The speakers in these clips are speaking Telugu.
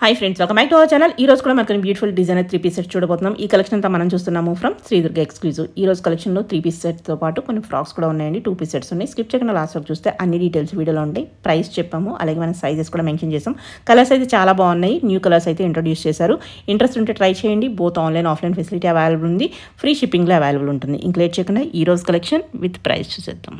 Hi friends, welcome back to our channel. ఈ రోజు కూడా మనకు బ్యూటిఫుల్ డిజైనర్ 3 పీస్ సెట్ చూడబోతున్నాం. ఈ కలెక్షన్ అంతా మనం చూస్తున్నాము ఫ్రమ్ శ్రీ దుర్గా ఎక్స్క్లూజివ్. ఈ రోజు కలెక్షన్లో 3 పీస్ సెట్తో పాటు కొన్ని ఫ్రాక్స్ కూడా ఉన్నాయండి. 2 పీస్ సెట్స్ ఉన్నాయి. స్కిప్ చేయకుండా లాస్ట్ వరకు చూస్తే అన్ని డీటెయిల్స్ వీడియోలో ఉంటాయి. ప్రైస్ చెప్పాము, అలాగే మనం సైజెస్ కూడా మెన్షన్ చేసాం. కలర్స్ అయితే చాలా బాగున్నాయి. న్యూ కలర్స్ అయితే ఇంట్రొడ్యూస్ చేశారు. ఇంట్రెస్ట్ ఉంటే ట్రై చేయండి. Both online offline facility available ఉంది. ఫ్రీ షిప్పింగ్లో అవైలబుల్ ఉంటుంది. ఇంక లేట్ చేయకుండా ఈ రోజు కలెక్షన్ విత్ ప్రైస్ చూసేద్దాం.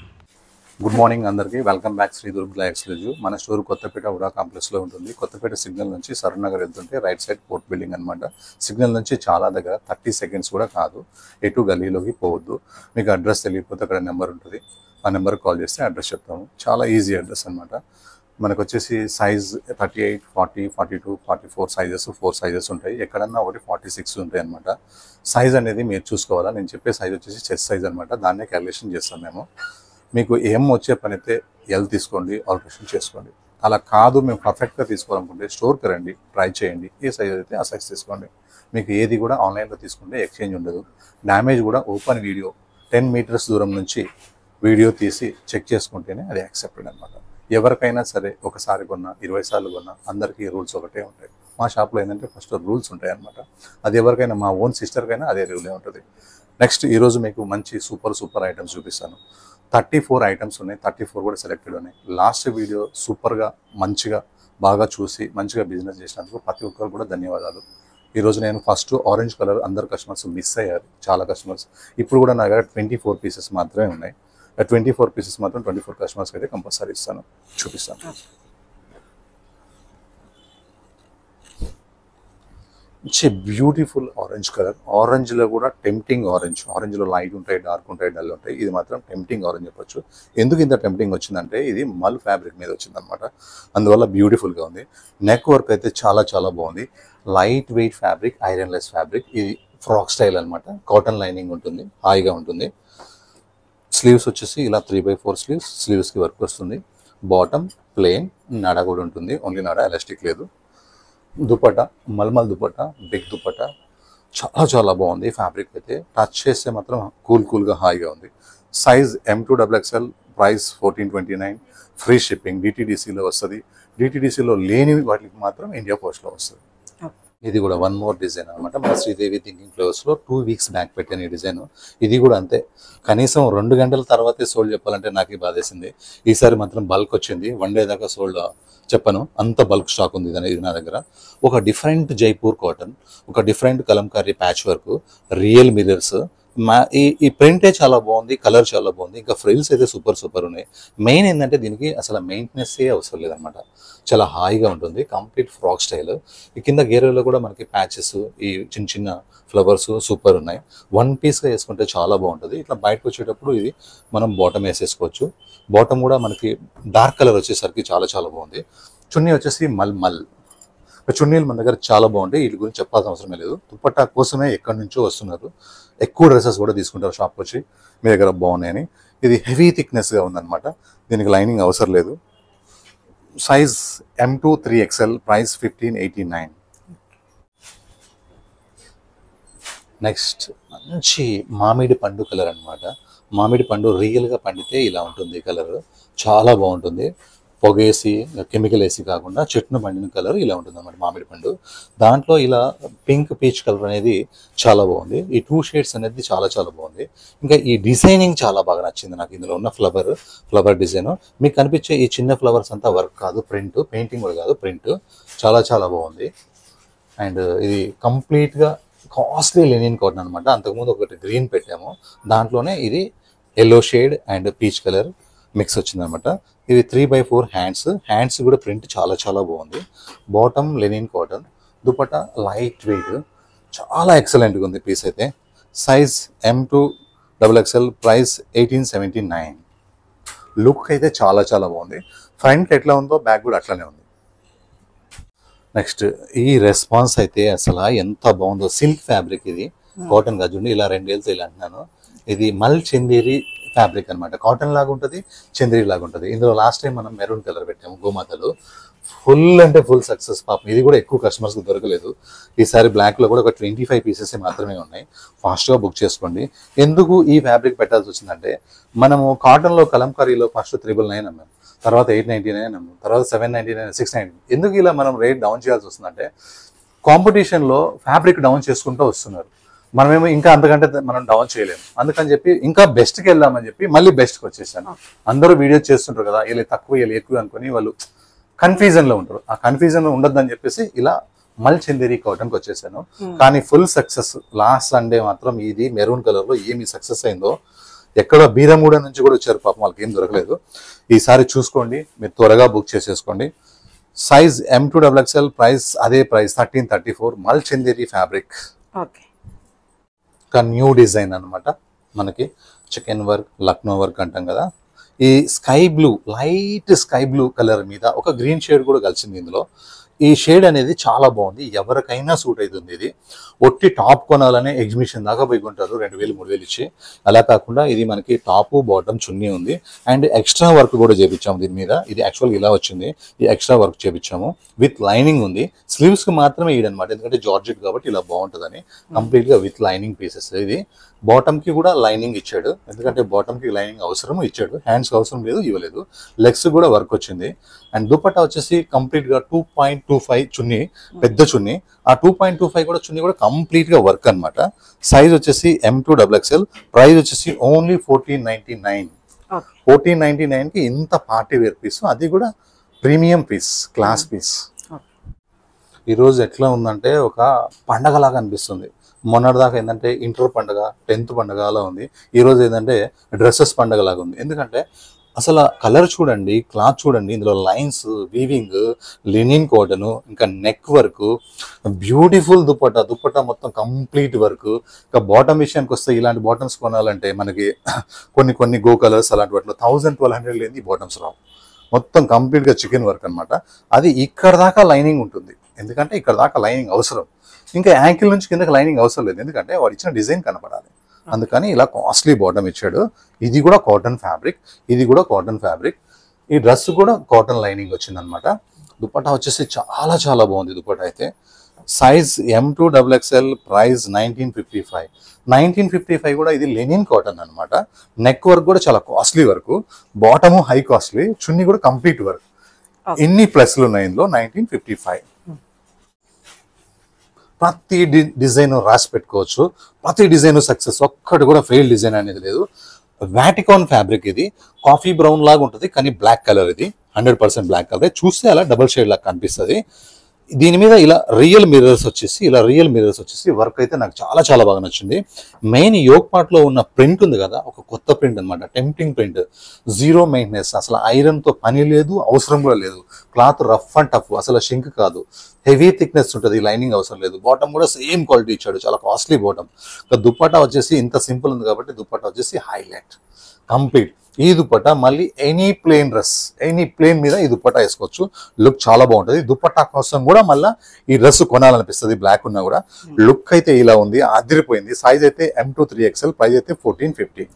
గుడ్ మార్నింగ్ అందరికీ. Welcome back Shri Durga exclusive. మన స్టోర్ కొత్తపేట ఉడా కాంప్లెక్స్లో ఉంటుంది. కొత్తపేట సిగ్నల్ నుంచి సరూర్నగర్ వెళ్తుంటే రైట్ సైడ్ కోర్ట్ బిల్డింగ్ అనమాట. సిగ్నల్ నుంచి చాలా దగ్గర 30 సెకండ్స్ కూడా కాదు. ఎటు గలీలోకి పోవద్దు. మీకు అడ్రస్ తెలియకపోతే అక్కడ నెంబర్ ఉంటుంది, ఆ నెంబర్కి కాల్ చేస్తే అడ్రస్ చెప్తాము. చాలా ఈజీ అడ్రస్ అనమాట. మనకు వచ్చేసి సైజ్ 38, 40, 42, 44 సైజెస్ 4 సైజెస్ ఉంటాయి. ఎక్కడన్నా ఒకటి 46 ఉంటాయి అనమాట. సైజ్ అనేది మీరు చూసుకోవాలా. నేను చెప్పే సైజ్ వచ్చేసి చెస్ట్ సైజ్ అనమాట. దాన్నే క్యాలిక్యులేషన్ చేస్తాం మేము. మీకు ఏం వచ్చే పని అయితే ఎల్ తీసుకోండి, ఆల్టరేషన్ చేసుకోండి. అలా కాదు మేము పర్ఫెక్ట్గా తీసుకోవాలనుకుంటే స్టోర్కి రండి, ట్రై చేయండి. ఏ సైజ్ అయితే ఆ సైజ్ తీసుకోండి. మీకు ఏది కూడా ఆన్లైన్లో తీసుకుంటే ఎక్స్చేంజ్ ఉండదు. డ్యామేజ్ కూడా ఓపెన్ వీడియో 10 మీటర్స్ దూరం నుంచి వీడియో తీసి చెక్ చేసుకుంటేనే అది యాక్సెప్టెడ్ అనమాట. ఎవరికైనా సరే ఒకసారి కొన్నా 20 సార్లు కొన్నా అందరికీ రూల్స్ ఒకటే ఉంటాయి. మా షాప్లో ఏంటంటే ఫస్ట్ రూల్స్ ఉంటాయి అనమాట. అది ఎవరికైనా మా ఓన్ సిస్టర్కైనా అదే రూలే ఉంటుంది. నెక్స్ట్ ఈరోజు మీకు మంచి సూపర్ ఐటమ్స్ చూపిస్తాను. 34 ఐటమ్స్ ఉన్నాయి. 34 కూడా సెలెక్టెడ్ ఉన్నాయి. లాస్ట్ వీడియో సూపర్గా మంచిగా బాగా చూసి మంచిగా బిజినెస్ చేసినందుకు ప్రతి ఒక్కరు కూడా ధన్యవాదాలు. ఈరోజు నేను ఫస్ట్ ఆరెంజ్ కలర్ అందరు కస్టమర్స్ మిస్ అయ్యారు, చాలా కస్టమర్స్. ఇప్పుడు కూడా నా దగ్గర 24 పీసెస్ మాత్రమే ఉన్నాయి. 24 పీసెస్ మాత్రం 24 కస్టమర్స్కి అయితే కంపల్సరీ ఇస్తాను, చూపిస్తాను. మంచి బ్యూటిఫుల్ ఆరెంజ్ కలర్. ఆరెంజ్లో కూడా టెంప్టింగ్ ఆరెంజ్. ఆరెంజ్లో లైట్ ఉంటాయి, డార్క్ ఉంటాయి, డల్ ఉంటాయి. ఇది మాత్రం టెంప్టింగ్ ఆరెంజ్ చెప్పొచ్చు. ఎందుకు ఇంత టెంప్టింగ్ వచ్చిందంటే ఇది మల్ ఫ్యాబ్రిక్ మీద వచ్చిందనమాట. అందువల్ల బ్యూటిఫుల్గా ఉంది. నెక్ వర్క్ అయితే చాలా చాలా బాగుంది. Light weight fabric, ironless fabric. ఇది ఫ్రాక్ స్టైల్ అనమాట. కాటన్ లైనింగ్ ఉంటుంది, హాయిగా ఉంటుంది. స్లీవ్స్ వచ్చేసి ఇలా 3/4 స్లీవ్స్. స్లీవ్స్కి వర్క్ వస్తుంది. బాటమ్ ప్లెయిన్, నడ కూడా ఉంటుంది. ఓన్లీ నడ, ఎలాస్టిక్ లేదు. దుపట్టా మల్మల్ దుపట్టా, బిగ్ దుపట్టా. చాలా చాలా బాగుంది ఫ్యాబ్రిక్ అయితే. టచ్ చేస్తే మాత్రం కూల్గా హాయిగా ఉంది. Size M2XXL, price 1429. Free shipping. DTDCలో వస్తుంది. DTDCలో లేని వాటికి మాత్రం ఇండియా పోస్ట్లో వస్తుంది. ఇది కూడా వన్ మోర్ డిజైన్ అనమాట. మన శ్రీదేవి థింకింగ్ ఫ్లవర్స్లో 2 వీక్స్ బ్యాక్ పెట్టిన ఈ డిజైన్. ఇది కూడా అంతే. కనీసం 2 గంటల తర్వాతే సోల్డ్ చెప్పాలంటే నాకు బాధేసింది. ఈసారి మాత్రం బల్క్ వచ్చింది. 1 డే దాకా సోల్డ్ చెప్పను, అంత బల్క్ స్టాక్ ఉంది ఇది నా దగ్గర. ఒక డిఫరెంట్ జైపూర్ కాటన్, ఒక different Kalamkari patch work, real mirrors. ఈ ప్రింటే చాలా బాగుంది, కలర్ చాలా బాగుంది. ఇంకా ఫ్రిల్స్ అయితే సూపర్ ఉన్నాయి. మెయిన్ ఏంటంటే దీనికి అసలు మెయింటెనెన్సే అవసరం లేదనమాట. చాలా హాయిగా ఉంటుంది. Complete frock style. ఈ కింద గేర్లో కూడా మనకి ప్యాచెస్, ఈ చిన్న చిన్న ఫ్లవర్స్ సూపర్ ఉన్నాయి. 1 పీస్గా వేసుకుంటే చాలా బాగుంటుంది. ఇట్లా బయటకు వచ్చేటప్పుడు ఇది మనం బాటమ్ వేసేసుకోవచ్చు. బాటమ్ కూడా మనకి డార్క్ కలర్ వచ్చేసరికి చాలా చాలా బాగుంది. చున్నీ వచ్చేసి మల్ చున్నీలు మన దగ్గర చాలా బాగుంటాయి. వీటి గురించి చెప్పాల్సిన అవసరమే లేదు. దుపట్టా కోసమే ఎక్కడి నుంచో వస్తున్నారు. ఎక్కువ డ్రెస్సెస్ కూడా తీసుకుంటారు షాప్కి వచ్చి, మీ దగ్గర బాగున్నాయని. ఇది హెవీ థిక్నెస్గా ఉందన్నమాట. దీనికి లైనింగ్ అవసరం లేదు. Size M2 3XL, price 1589. Next మంచి మామిడి పండు కలర్ అనమాట. మామిడి పండు రియల్గా పండితే ఇలా ఉంటుంది కలర్. చాలా బాగుంటుంది. పొగేసి కెమికల్ వేసి కాకుండా చెట్టును పండిన కలర్ ఇలా ఉంటుంది అన్నమాట మామిడి పండు. దాంట్లో ఇలా పింక్ పీచ్ కలర్ అనేది చాలా బాగుంది. ఈ 2 షేడ్స్ అనేది చాలా చాలా బాగుంది. ఇంకా ఈ డిజైనింగ్ చాలా బాగా నచ్చింది నాకు. ఇందులో ఉన్న ఫ్లవర్ డిజైన్. మీకు కనిపించే ఈ చిన్న ఫ్లవర్స్ అంతా వర్క్ కాదు, ప్రింట్. పెయింటింగ్ కూడా కాదు, ప్రింట్. చాలా చాలా బాగుంది. అండ్ ఇది కంప్లీట్గా కాస్ట్లీ లెనిన్ కాటన్ అనమాట. అంతకుముందు ఒకటి గ్రీన్ పెట్టాము, దాంట్లోనే ఇది yellow shade and peach colour mix వచ్చిందనమాట. ఇది 3/4 హ్యాండ్స్ కూడా ప్రింట్ చాలా చాలా బాగుంది. Bottom linen cotton, dupatta light weight. చాలా ఎక్సలెంట్గా ఉంది పీస్ అయితే. Size M2XXL, price 1879. లుక్ అయితే చాలా చాలా బాగుంది. ఫ్రంట్ ఎట్లా ఉందో బ్యాక్ కూడా అట్లానే ఉంది. నెక్స్ట్ ఈ రెస్పాన్స్ అయితే అసలు ఎంత బాగుందో. సిల్క్ ఫ్యాబ్రిక్ ఇది, కాటన్ గా చూడండి. ఇలా 2 ఏళ్ళతో ఇలా అంటున్నాను. ఇది మల్ చందేరి ఫ్యాబ్రిక్ అనమాట. కాటన్ లాగా ఉంటుంది, చందేరి లాగా ఉంటుంది. ఇందులో లాస్ట్ టైం మనం మెరూన్ కలర్ పెట్టాము గోమాతలు. ఫుల్ అంటే ఫుల్ సక్సెస్ పాపం. ఇది కూడా ఎక్కువ కస్టమర్స్కి దొరకలేదు. ఈసారి బ్లాక్లో కూడా ఒక 25 పీసెస్ మాత్రమే ఉన్నాయి. ఫాస్ట్గా బుక్ చేసుకోండి. ఎందుకు ఈ ఫ్యాబ్రిక్ పెట్టాల్సి వచ్చిందంటే మనము కాటన్లో కలంకారీలో ఫస్ట్ 999 అమ్మాము. తర్వాత 899, తర్వాత 799, 699. ఎందుకు ఇలా మనం రేట్ డౌన్ చేయాల్సి వస్తుందంటే కాంపిటీషన్లో ఫ్యాబ్రిక్ డౌన్ చేసుకుంటూ వస్తున్నారు. మనమేమో ఇంకా అంతకంటే మనం డౌన్ చేయలేము. అందుకని చెప్పి ఇంకా బెస్ట్కి వెళ్దామని చెప్పి మళ్ళీ బెస్ట్కి వచ్చేసాను. అందరూ వీడియో చేస్తుంటారు కదా, వీళ్ళు తక్కువ వీళ్ళు ఎక్కువ అనుకుని వాళ్ళు కన్ఫ్యూజన్లో ఉంటారు. ఆ కన్ఫ్యూజన్లో ఉండొద్దని చెప్పేసి ఇలా మల్ చందేరి కాటన్కి వచ్చేసాను. కానీ ఫుల్ సక్సెస్. లాస్ట్ సండే మాత్రం ఇది మెరూన్ కలర్లో ఏమి సక్సెస్ అయిందో, ఎక్కడో బీరమూడ నుంచి కూడా వచ్చారు పాపం, వాళ్ళకి ఏం దొరకలేదు. ఈసారి చూసుకోండి, మీరు త్వరగా బుక్ చేసేసుకోండి. సైజ్ M2XXL, ప్రైస్ అదే ప్రైస్ 1334. మల్ చందేరి ఫ్యాబ్రిక్, ఒక న్యూ డిజైన్ అనమాట. మనకి చికెన్ వర్క్, లక్నో వర్క్ అంటాం కదా. ఈ sky blue, light sky blue colour మీద ఒక గ్రీన్ షేడ్ కూడా కలిసింది ఇందులో. ఈ షేడ్ అనేది చాలా బాగుంది, ఎవరికైనా సూట్ అవుతుంది. ఇది ఒట్టి టాప్ కొనాలనే ఎగ్జిబిషన్ దాకా పోయి కొంటారు 2000-3000 ఇచ్చి. అలా కాకుండా ఇది మనకి టాప్ బాటమ్ చున్నీ ఉంది, అండ్ ఎక్స్ట్రా వర్క్ కూడా చేపించాము దీని మీద. ఇది యాక్చువల్గా ఇలా వచ్చింది, ఈ ఎక్స్ట్రా వర్క్ చేపించాము. విత్ లైనింగ్ ఉంది. స్లీవ్స్కి మాత్రమే ఇదనమాట, ఎందుకంటే జార్జెట్ కాబట్టి ఇలా బాగుంటుందని. కంప్లీట్గా విత్ లైనింగ్ పీసెస్. ఇది బాటమ్కి కూడా లైనింగ్ ఇచ్చాడు, ఎందుకంటే బాటమ్కి లైనింగ్ అవసరం ఇచ్చాడు. హ్యాండ్స్కి అవసరం లేదు, ఇవ్వలేదు. లెగ్స్ కూడా వర్క్ వచ్చింది. అండ్ దుపట్టా వచ్చేసి కంప్లీట్గా 2.25 చున్నీ, పెద్ద చున్నీ. ఆ 2.25 కూడా చున్నీ కూడా కంప్లీట్గా వర్క్ అనమాట. సైజ్ వచ్చేసి M2XXL, ప్రైస్ వచ్చేసి ఓన్లీ 1499. 1499కి ఇంత పార్టీ వేర్ పీస్, అది కూడా ప్రీమియం పీస్, క్లాస్ పీస్. ఈరోజు ఎట్లా ఉందంటే ఒక పండగలాగా అనిపిస్తుంది. మొన్నటిదాకా ఏంటంటే ఇంటర్ పండుగ, 10th పండుగ అలా ఉంది. ఈరోజు ఏంటంటే డ్రెస్సెస్ పండుగ లాగా ఉంది. ఎందుకంటే అసలు కలర్ చూడండి, క్లాత్ చూడండి, ఇందులో లైన్స్, వీవింగ్, లినిన్ కాటన్, ఇంకా neck work, beautiful dupatta. Dupatta మొత్తం కంప్లీట్ వర్క్. ఇంకా బాటమ్ విషయానికి వస్తే ఇలాంటి బాటమ్స్ కొనాలంటే మనకి కొన్ని గో కలర్స్ అలాంటి వాటిలో 1000-1200 లేని బాటమ్స్ రావు. మొత్తం కంప్లీట్గా చికెన్ వర్క్ అనమాట. అది ఇక్కడ దాకా లైనింగ్ ఉంటుంది, ఎందుకంటే ఇక్కడ దాకా లైనింగ్ అవసరం. ఇంకా యాంకిల్ నుంచి కిందకి లైనింగ్ అవసరం లేదు, ఎందుకంటే వాడు ఇచ్చిన డిజైన్ కనపడాలి. అందుకని ఇలా కాస్ట్లీ బాటమ్ ఇచ్చాడు. ఇది కూడా కాటన్ ఫ్యాబ్రిక్, ఇది కూడా కాటన్ ఫ్యాబ్రిక్. ఈ డ్రెస్ కూడా కాటన్ లైనింగ్ వచ్చిందనమాట. దుపట్టా వచ్చేసి చాలా చాలా బాగుంది దుపట్టా అయితే. Size M2XXL, price 1955. 1955 కూడా ఇది లెనిన్ కాటన్ అనమాట. నెక్ వర్క్ కూడా చాలా costly work, bottom high costly, chunni కూడా కంప్లీట్ వర్క్. ఎన్ని ప్లస్లు ఉన్నాయి ఇందులో? 1955. ప్రతి డిజైన్ రాసి పెట్టుకోవచ్చు, ప్రతి డిజైన్ సక్సెస్, ఒక్కటి కూడా ఫెయిల్ డిజైన్ అనేది లేదు. వాటికాన్ ఫ్యాబ్రిక్, ఇది కాఫీ బ్రౌన్ లాగా ఉంటుంది కానీ బ్లాక్ కలర్. ఇది 100% బ్లాక్ కలర్. చూస్తే అలా డబుల్ షేడ్ లాగా కనిపిస్తుంది. దీని మీద ఇలా రియల్ మిర్రర్స్ వచ్చేసి వర్క్ అయితే నాకు చాలా చాలా బాగా నచ్చింది. మెయిన్ యోక్ పార్ట్ లో ఉన్న ప్రింట్ ఉంది కదా, ఒక కొత్త ప్రింట్ అనమాట, టెంప్టింగ్ ప్రింట్. జీరో మెయింటెనెన్స్, అసలు ఐరన్ తో పని లేదు, అవసరం కూడా లేదు. క్లాత్ రఫ్ అండ్ టఫ్, అసలు షింక్ కాదు, హెవీ థిక్నెస్ ఉంటుంది, లైనింగ్ అవసరం లేదు. బాటమ్ కూడా సేమ్ క్వాలిటీ ఇచ్చాడు, చాలా కాస్ట్లీ బాటమ్. దుపట్టా వచ్చేసి ఇంత సింపుల్ ఉంది కాబట్టి దుపట్టా వచ్చేసి హైలైట్ కంప్లీట్. ఈ దుపట్టా మళ్ళీ any plain dress, any plain మీద ఈ దుపట్టా వేసుకోవచ్చు, లుక్ చాలా బాగుంటుంది. దుపట్టా కోసం కూడా మళ్ళీ ఈ డ్రెస్ కొనాలనిపిస్తుంది, బ్లాక్ ఉన్నా కూడా. లుక్ అయితే ఇలా ఉంది, అదిరిపోయింది. సైజ్ అయితే M2XXL, ప్రైస్ అయితే 1450.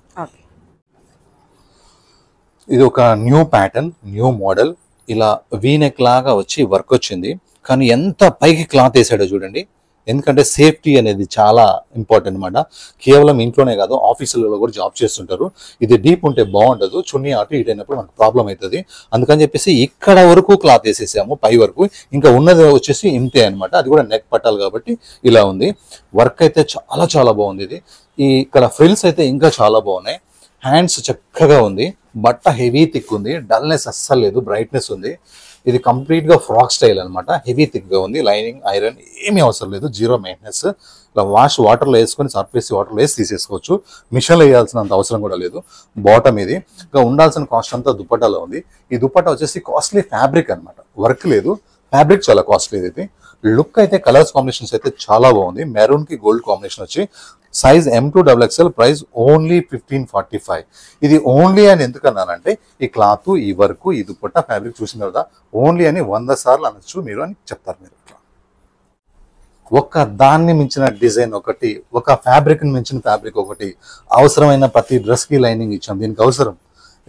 ఇది ఒక న్యూ ప్యాటర్న్, న్యూ మోడల్. ఇలా వీనెక్ లాగా వచ్చి వర్క్ వచ్చింది, కానీ ఎంత పైకి క్లాత్ వేసాడో చూడండి. ఎందుకంటే సేఫ్టీ అనేది చాలా ఇంపార్టెంట్ అనమాట. కేవలం ఇంట్లోనే కాదు, ఆఫీసులలో కూడా జాబ్ చేస్తుంటారు. ఇది డీప్ ఉంటే బాగుండదు, చున్నీ అటు ఇటు అయినప్పుడు మనకు ప్రాబ్లం అవుతుంది. అందుకని చెప్పేసి ఇక్కడ వరకు క్లాత్ వేసేసాము, పై వరకు. ఇంకా ఉన్నది వచ్చేసి ఇంతే అనమాట, అది కూడా నెక్ పట్టాలి కాబట్టి ఇలా ఉంది. వర్క్ అయితే చాలా చాలా బాగుంది. ఇది ఇక్కడ ఫ్రిల్స్ అయితే ఇంకా చాలా బాగున్నాయి. హ్యాండ్స్ చక్కగా ఉంది, బట్ట హెవీ థిక్ ఉంది, డల్నెస్ అస్సలు లేదు, బ్రైట్నెస్ ఉంది. ఇది కంప్లీట్ గా ఫ్రాక్ స్టైల్ అనమాట, హెవీ థిక్ గా ఉంది. లైనింగ్, ఐరన్ ఏమీ అవసరం లేదు, జీరో మెయింటెనెన్స్. ఇలా వాటర్లో వేసుకొని సర్ఫేస్ వాటర్లో వేసి తీసేసుకోవచ్చు, మిషన్లో వేయాల్సినంత అవసరం కూడా లేదు. బాటమ్ ఇది. ఇంకా ఉండాల్సిన కాస్ట్ అంతా దుపట్టాలో ఉంది. ఈ దుపట్టా వచ్చేసి కాస్ట్లీ ఫ్యాబ్రిక్ అనమాట, వర్క్ లేదు, ఫ్యాబ్రిక్ చాలా కాస్ట్లీ. ఇది లుక్ అయితే కలర్స్ కాంబినేషన్స్ అయితే చాలా బాగుంది. మెరూన్ కి గోల్డ్ కాంబినేషన్ వచ్చి. Size M2XXL, price only 1545. ఇది ఓన్లీ అని ఎందుకన్నానంటే ఈ క్లాత్, ఈ వర్క్, ఈ దుపట్టా ఫ్యాబ్రిక్ చూసిన తర్వాత ఓన్లీ అని 100 సార్లు అనొచ్చు మీరు అని చెప్తారు మీరు. ఒక దాన్ని మించిన డిజైన్ ఒకటి, ఒక ఫ్యాబ్రిక్ ని మించిన ఫ్యాబ్రిక్ ఒకటి. అవసరమైన ప్రతి డ్రెస్ కి లైనింగ్ ఇచ్చాం, దీనికి అవసరం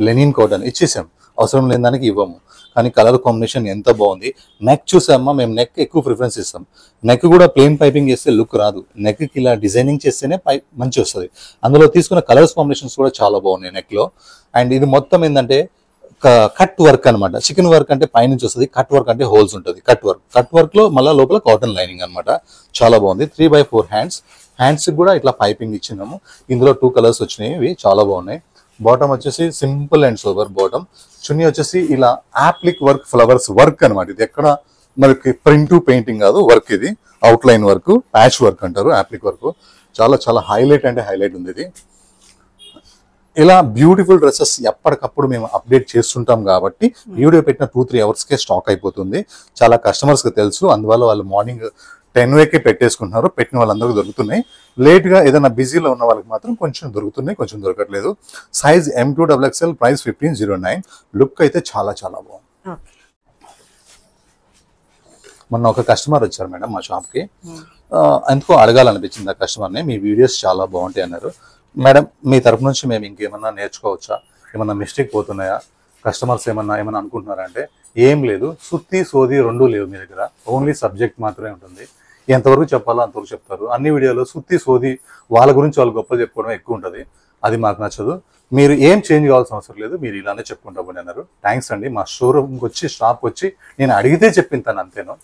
లెనిన్ కాటన్ ఇచ్చేసాం, అవసరం లేని దానికి ఇవ్వము. కానీ కలర్ కాంబినేషన్ ఎంత బాగుంది. నెక్ చూసామా, మేము నెక్ ఎక్కువ ప్రిఫరెన్స్ ఇస్తాం. నెక్ కూడా ప్లెయిన్ పైపింగ్ చేస్తే లుక్ రాదు, నెక్ కి ఇలా డిజైనింగ్ చేస్తేనే మంచి వస్తుంది. అందులో తీసుకున్న కలర్స్ కాంబినేషన్స్ కూడా చాలా బాగున్నాయి నెక్ లో. అండ్ ఇది మొత్తం ఏంటంటే కట్ వర్క్ అనమాట. చికెన్ వర్క్ అంటే పైనుంచి వస్తుంది, కట్ వర్క్ అంటే హోల్స్ ఉంటుంది. కట్ వర్క్ లో మళ్ళీ లోపల కాటన్ లైనింగ్ అనమాట. చాలా బాగుంది. 3/4 హ్యాండ్స్ కూడా ఇట్లా పైపింగ్ ఇచ్చినాము. ఇందులో 2 కలర్స్ వచ్చినాయి, ఇవి చాలా బాగున్నాయి. బాటమ్ వచ్చేసి సింపుల్ అండ్ సోబర్ బాటమ్. చున్నీ వచ్చేసి ఇలా యాప్లిక్ వర్క్, ఫ్లవర్స్ వర్క్ అనమాట. ఇది ఎక్కడ మనకి ప్రింట్ పెయింటింగ్ కాదు, వర్క్. ఇది out line work, patch work అంటారు, యాప్లిక్ వర్క్. చాలా చాలా హైలైట్ అంటే హైలైట్ ఉంది ఇది. ఇలా బ్యూటిఫుల్ డ్రెస్సెస్ ఎప్పటికప్పుడు మేము అప్డేట్ చేస్తుంటాం కాబట్టి వీడియో పెట్టిన 2-3 అవర్స్కే స్టాక్ అయిపోతుంది. చాలా కస్టమర్స్కి తెలుసు, అందువల్ల వాళ్ళు మార్నింగ్ 10 వేకే పెట్టేసుకుంటున్నారు. పెట్టిన వాళ్ళందరికీ దొరుకుతున్నాయి. లేట్గా ఏదైనా బిజీలో ఉన్న వాళ్ళకి మాత్రం కొంచెం దొరుకుతున్నాయి, కొంచెం దొరకట్లేదు. Size M2XXL, price 1509. లుక్ అయితే చాలా చాలా బాగుంది. మొన్న ఒక కస్టమర్ వచ్చారు మేడం మా షాప్కి. ఎందుకో అడగాలనిపించింది ఆ కస్టమర్ని. మీ వీడియోస్ చాలా బాగుంటాయి అన్నారు. మేడం, మీ తరపు నుంచి మేము ఇంకేమన్నా నేర్చుకోవచ్చా, ఏమన్నా మిస్టేక్ పోతున్నాయా, కస్టమర్స్ ఏమన్నా అనుకుంటున్నారా అంటే, ఏం లేదు. సుత్తి సోది రెండూ లేవు మీ దగ్గర. ఓన్లీ సబ్జెక్ట్ మాత్రమే ఉంటుంది. ఎంతవరకు చెప్పాలో అంతవరకు చెప్తారు. అన్ని వీడియోలో సుత్తి సోది వాళ్ళ గురించి వాళ్ళు గొప్పలు చెప్పుకోవడం ఎక్కువ ఉంటుంది. అది మాకు నచ్చదు. మీరు ఏం చేంజ్ కావాల్సిన అవసరం లేదు, మీరు ఇలానే చెప్పుకుంటా పోండి అన్నారు. థ్యాంక్స్ అండి. మా షోరూమ్కి వచ్చి, షాప్కి వచ్చి నేను అడిగితే చెప్పింతాను అంతేను.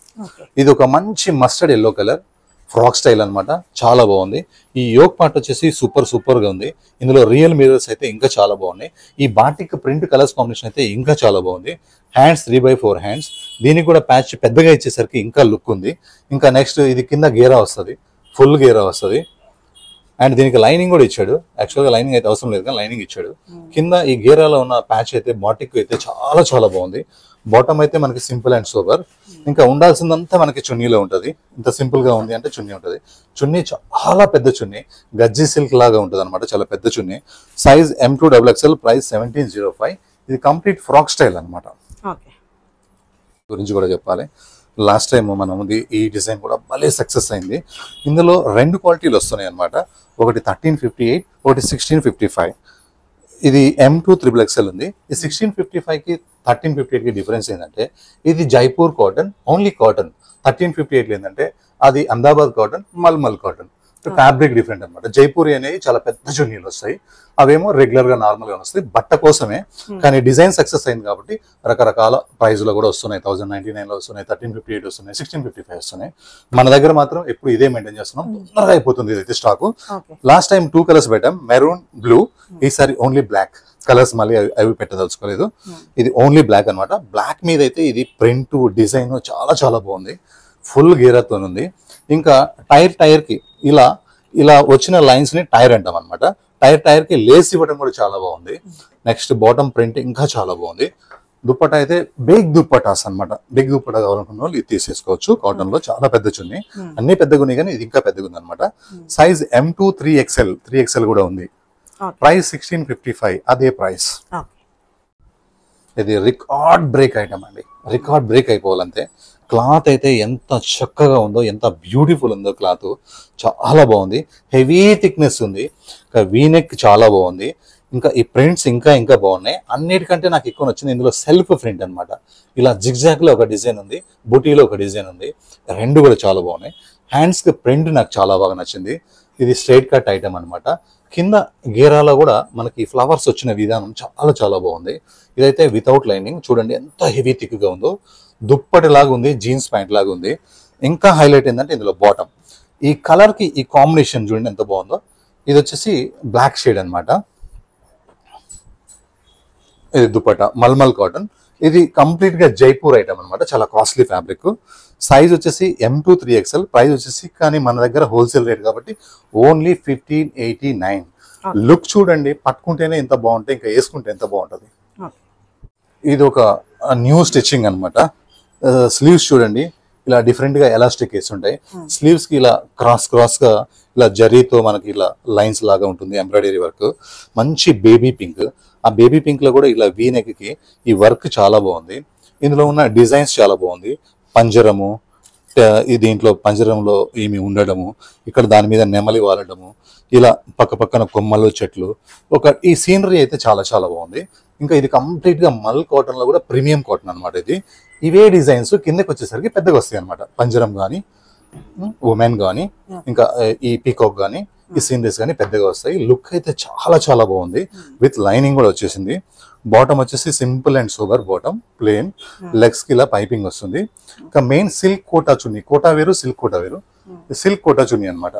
ఇది ఒక మంచి mustard yellow colour frock style అనమాట. చాలా బాగుంది. ఈ యోక్ పార్ట్ వచ్చేసి సూపర్ గా ఉంది. ఇందులో రియల్ మిరర్స్ అయితే ఇంకా చాలా బాగున్నాయి. ఈ బాటిక్ ప్రింట్ కలర్స్ కాంబినేషన్ అయితే ఇంకా చాలా బాగుంది. Hands 3/4 hands. దీనికి కూడా ప్యాచ్ పెద్దగా ఇచ్చేసరికి ఇంకా లుక్ ఉంది. ఇంకా నెక్స్ట్ ఇది కింద గేరా వస్తుంది, ఫుల్ గేరా వస్తుంది. అండ్ దీనికి లైనింగ్ కూడా ఇచ్చాడు. యాక్చువల్గా లైనింగ్ అయితే అవసరం లేదు కానీ లైనింగ్ ఇచ్చాడు. కింద ఈ గేరాలో ఉన్న ప్యాచ్ అయితే బాటిక్ అయితే చాలా చాలా బాగుంది. బాటమ్ అయితే మనకి సింపుల్ అండ్ సోబర్. ఇంకా ఉండాల్సిందంతా మనకి చున్నీలో ఉంటుంది. ఇంత సింపుల్ గా ఉంది అంటే చున్నీ ఉంటుంది. చున్నీ చాలా పెద్ద చున్నీ, గజ్జి సిల్క్ లాగా ఉంటుంది అనమాట. చాలా పెద్ద చున్నీ. Size M2XXL, price 1705. ఇది కంప్లీట్ ఫ్రాక్ స్టైల్ అనమాట. గురించి కూడా చెప్పాలి. లాస్ట్ టైం మనం ఈ డిజైన్ కూడా భలే సక్సెస్ అయింది. ఇందులో 2 క్వాలిటీలు వస్తున్నాయి అనమాట. ఒకటి 1358, ఒకటి 1655. ఇది M2XXL ఉంది. ఈ 1655కి 1358కి డిఫరెన్స్ ఏంటంటే, ఇది జైపూర్ కాటన్, ఓన్లీ కాటన్. 1358 ఏంటంటే అది Ahmedabad cotton, mulmul cotton. Fabric different అనమాట. జైపూరి అనేవి చాలా పెద్ద చున్నీలు వస్తాయి, అవేమో రెగ్యులర్ గా నార్మల్ గా వస్తాయి, బట్ట కోసమే. కానీ డిజైన్ సక్సెస్ అయింది కాబట్టి రకరకాల ప్రైజ్ లో కూడా వస్తున్నాయి. 1099 లో వస్తున్నాయి, 1358 వస్తున్నాయి, 1655 వస్తున్నాయి. మన దగ్గర మాత్రం ఎప్పుడు ఇదే మెయింటైన్ చేస్తున్నాం. తొందరగా అయిపోతుంది ఇదైతే స్టాక్. లాస్ట్ టైం 2 కలర్స్ పెట్టాం, మెరూన్, బ్లూ. ఈసారి ఓన్లీ బ్లాక్ కలర్స్, మళ్ళీ అవి పెట్టదలుచుకోలేదు. ఇది ఓన్లీ బ్లాక్ అనమాట. బ్లాక్ మీద అయితే ఇది ప్రింట్ డిజైన్ చాలా చాలా బాగుంది. ఫుల్ గేరాతో ఉంది. ఇంకా టైర్ కి ఇలా వచ్చిన లైన్స్ ని టైర్ అంటాం అనమాట. టైర్ కి లేస్ ఇవ్వడం కూడా చాలా బాగుంది. నెక్స్ట్ బాటమ్ ప్రింట్ ఇంకా చాలా బాగుంది. దుప్పట అయితే బిగ్ దుప్పటాస్ అనమాట. బిగ్ దుప్పట కావాలనుకున్న వాళ్ళు ఇది తీసేసుకోవచ్చు. కాటన్ లో చాలా పెద్ద చున్నీ. అన్ని పెద్దగా ఉన్నాయి కానీ ఇది ఇంకా పెద్దగా ఉంది అనమాట. సైజ్ M2 3XL కూడా ఉంది. ప్రైస్ 1655. అదే ప్రైస్. ఇది రికార్డ్ బ్రేక్ ఐటమ్ అండి. రికార్డ్ బ్రేక్ అయిపోవాలంతే. క్లాత్ అయితే ఎంత చక్కగా ఉందో, ఎంత బ్యూటిఫుల్ ఉందో క్లాత్. చాలా బాగుంది. హెవీ థిక్నెస్ ఉంది. ఇంకా వీనెక్ చాలా బాగుంది. ఇంకా ఈ ప్రింట్స్ ఇంకా బాగున్నాయి. అన్నిటికంటే నాకు ఎక్కువ నచ్చింది ఇందులో సెల్ఫ్ ప్రింట్ అనమాట. ఇలా జిగ్జాగ్ లో ఒక డిజైన్ ఉంది, బూటీలో ఒక డిజైన్ ఉంది. 2 కూడా చాలా బాగున్నాయి. హ్యాండ్స్ కి ప్రింట్ నాకు చాలా బాగా నచ్చింది. ఇది స్ట్రైట్ కట్ ఐటమ్ అనమాట. కింద గేరాలో కూడా మనకి ఫ్లవర్స్ వచ్చిన విధానం చాలా చాలా బాగుంది. ఇదైతే వితౌట్ లైనింగ్. చూడండి ఎంత హెవీ థిక్ గా ఉందో. దుప్పటి లాగా ఉంది, జీన్స్ ప్యాంట్ లాగా ఉంది. ఇంకా హైలైట్ ఏంటంటే ఇందులో బాటమ్, ఈ కలర్ కి ఈ కాంబినేషన్ చూడండి ఎంత బాగుందో. ఇది వచ్చేసి బ్లాక్ షేడ్ అనమాట. ఇది దుప్పట మల్మల్ కాటన్. ఇది కంప్లీట్ గా జైపూర్ ఐటమ్ అనమాట. చాలా కాస్ట్లీ ఫ్యాబ్రిక్. సైజ్ వచ్చేసి M2 3XL. ప్రైస్ వచ్చేసి కానీ మన దగ్గర హోల్సేల్ రేట్ కాబట్టి ఓన్లీ 1589. లుక్ చూడండి, పట్టుకుంటేనే ఎంత బాగుంటాయి, ఇంకా వేసుకుంటే ఎంత బాగుంటుంది. ఇది ఒక న్యూ స్టిచ్చింగ్ అనమాట. స్లీవ్స్ చూడండి, ఇలా డిఫరెంట్ గా ఎలాస్టిక్ వేసి ఉంటాయి. స్లీవ్స్ కి ఇలా క్రాస్ గా ఇలా జరీతో మనకి ఇలా లైన్స్ లాగా ఉంటుంది. ఎంబ్రాయిడరీ వర్క్, మంచి బేబీ పింక్. ఆ బేబీ పింక్ లో కూడా ఇలా వీనెక్ కి ఈ వర్క్ చాలా బాగుంది. ఇందులో ఉన్న డిజైన్స్ చాలా బాగుంది. పంజరము, దీంట్లో పంజరంలో ఏమి ఉండడము, ఇక్కడ దాని మీద నెమలి వాలడము, ఇలా పక్కన కొమ్మలు, చెట్లు, ఈ సీనరీ అయితే చాలా చాలా బాగుంది. ఇంకా ఇది కంప్లీట్ గా మల్ కాటన్ లో కూడా ప్రీమియం కాటన్ అనమాట. ఇవే డిజైన్స్ కిందకి వచ్చేసరికి పెద్దగా వస్తాయి అనమాట. పంజరం కానీ, ఉమెన్ కానీ, ఇంకా ఈ పీకాక్ కానీ ఈ సీనరీస్ కానీ పెద్దగా వస్తాయి. లుక్ అయితే చాలా చాలా బాగుంది. విత్ లైనింగ్ కూడా వచ్చేసింది. బాటమ్ వచ్చేసి simple and super bottom, plain, legs కి ఇలా పైపింగ్ వస్తుంది. ఇంకా మెయిన్ సిల్క్ కోటా చున్నీ, కోటా వేరు సిల్క్ కోటా వేరు, సిల్క్ కోటా చున్నీ అనమాట.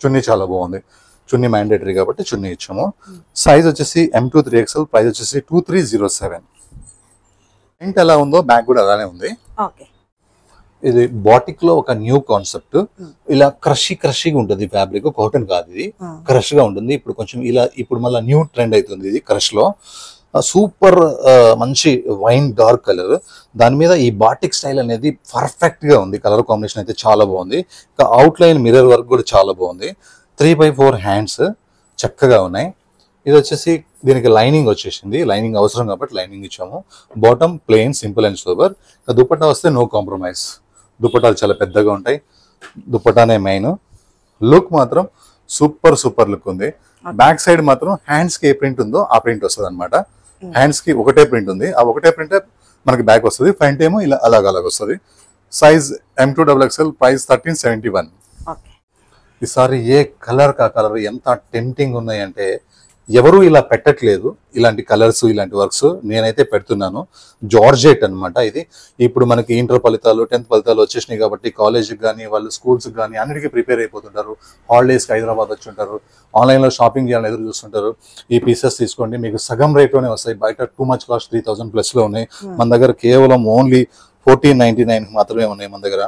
చున్నీ చాలా బాగుంది. చున్నీ మ్యాండేటరీ కాబట్టి చున్నీ ఇచ్చాము. సైజ్ వచ్చేసి M2 3XL, ప్రైస్ వచ్చేసి 2307. ప్రింట్ ఎలా ఉందో బ్యాక్ కూడా అలానే ఉంది. ఇది బాటిక్ లో ఒక న్యూ కాన్సెప్ట్. ఇలా క్రషీగా ఉంటుంది ఫ్యాబ్రిక్, కాటన్ కాదు ఇది, క్రష్ గా ఉంటుంది. ఇప్పుడు కొంచెం ఇలా ఇప్పుడు మళ్ళీ న్యూ ట్రెండ్ అవుతుంది ఇది క్రష్ లో. సూపర్ మంచి వైన్ డార్క్ కలర్, దాని మీద ఈ బాటిక్ స్టైల్ అనేది పర్ఫెక్ట్ గా ఉంది. కలర్ కాంబినేషన్ అయితే చాలా బాగుంది. ఇంకా అవుట్ లైన్ మిర్రర్ వర్క్ కూడా చాలా బాగుంది. 3x4 హ్యాండ్స్ చక్కగా ఉన్నాయి. ఇది వచ్చేసి దీనికి లైనింగ్ వచ్చేసింది. లైనింగ్ అవసరం కాబట్టి లైనింగ్ ఇచ్చాము. Bottom plain, simple and super. Dupatta వస్తే నో కాంప్రమైజ్. దుపట్టాలు చాలా పెద్దగా ఉంటాయి. దుపట్టానే మెయిన్. లుక్ మాత్రం సూపర్ లుక్ ఉంది. బ్యాక్ సైడ్ మాత్రం హ్యాండ్స్ కి ఏ ప్రింట్ ఉందో ఆ ప్రింట్ వస్తుంది అనమాట. హ్యాండ్స్ కి ఒకటే ప్రింట్ ఉంది, ఆ ఒకటే ప్రింట్ మనకి బ్యాక్ వస్తుంది. ఫ్రంట్ ఏమో ఇలా అలాగ వస్తుంది. Size M2 XXL, price 1371. ఈసారి ఏ కలర్ కా కలర్ ఎంత టెంప్టింగ్ ఉన్నాయంటే ఎవరు ఇలా పెట్టట్లేదు. ఇలాంటి కలర్స్, ఇలాంటి వర్క్స్ నేనైతే పెడుతున్నాను. జార్జెట్ అనమాట ఇది. ఇప్పుడు మనకి ఇంటర్ ఫలితాలు, 10th ఫలితాలు వచ్చేసినాయి కాబట్టి కాలేజ్కి కానీ వాళ్ళు స్కూల్స్కి కానీ అన్నిటికీ ప్రిపేర్ అయిపోతుంటారు. హాలిడేస్కి హైదరాబాద్ వచ్చి ఉంటారు, ఆన్లైన్లో షాపింగ్ చేయాలని ఎదురు చూస్తుంటారు. ఈ పీసెస్ తీసుకోండి, మీకు సగం రేట్లోనే వస్తాయి. బయట టూ మచ్ కాస్ట్ 3000+ ఉన్నాయి. మన దగ్గర కేవలం ఓన్లీ 1499 మాత్రమే ఉన్నాయి మన దగ్గర.